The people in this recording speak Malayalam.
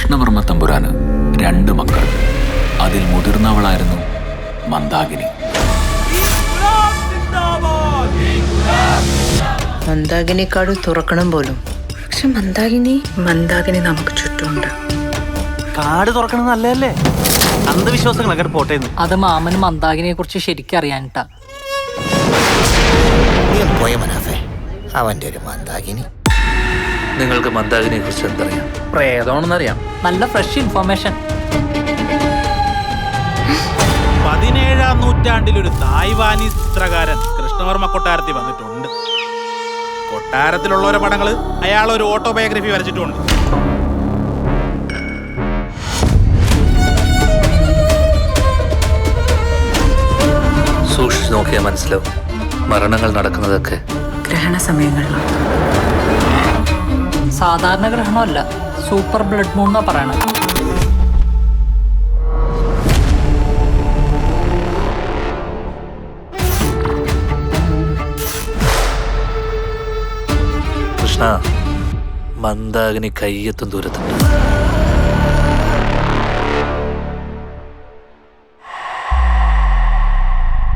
കൃഷ്ണവർമ്മ തമ്പുരാന് 2 മക്കൾ. അതിൽ മുതിർന്നവളായിരുന്നു മന്ദാകിനി. മന്ദാകിനിക്കാട് തുറക്കണം പോലും. പക്ഷെ മന്ദാകിനി നമുക്ക് ചുറ്റുമുണ്ട്. കാട് തുറക്കണം നല്ലതല്ലേ? അന്ധവിശ്വാസങ്ങളൊക്കെ പോട്ടേന്ന്. അത് മാമന് മന്ദാകിനിയെ കുറിച്ച് ശരിക്കും അറിയാനിട്ടാ. അവന്റെ ഒരു മന്ദാകിനി. നിങ്ങൾക്ക് മന്ദാകിനിയെ കുറിച്ച് എന്തറിയാം? പ്രേതമാണെന്നറിയാം. നല്ല ഫ്രഷ് ഇൻഫർമേഷൻ. 17-ാം നൂറ്റാണ്ടിൽ ഒരു തായ്വാനീസ് ചിത്രകാരൻ കൃഷ്ണവർമ്മ കൊട്ടാരത്തിൽ വന്നിട്ടുണ്ട്. കൊട്ടാരത്തിലുള്ളവരുടെ പടങ്ങൾ അയാൾ ഒരു ഓട്ടോബയോഗ്രഫി വരച്ചിട്ടുണ്ട്. സൂക്ഷിച്ചു നോക്കിയാൽ മനസ്സിലാവും. മരണങ്ങൾ നടക്കുന്നതൊക്കെ ഗ്രഹണ സമയങ്ങളിലാണ്. സാധാരണ ഗ്രഹണമല്ല, സൂപ്പർ ബ്ലഡ് മൂൺ എന്നാ പറയണത്. കൃഷ്ണ, മന്ദാകിനി കയ്യെത്തും ദൂരത്തുണ്ട്.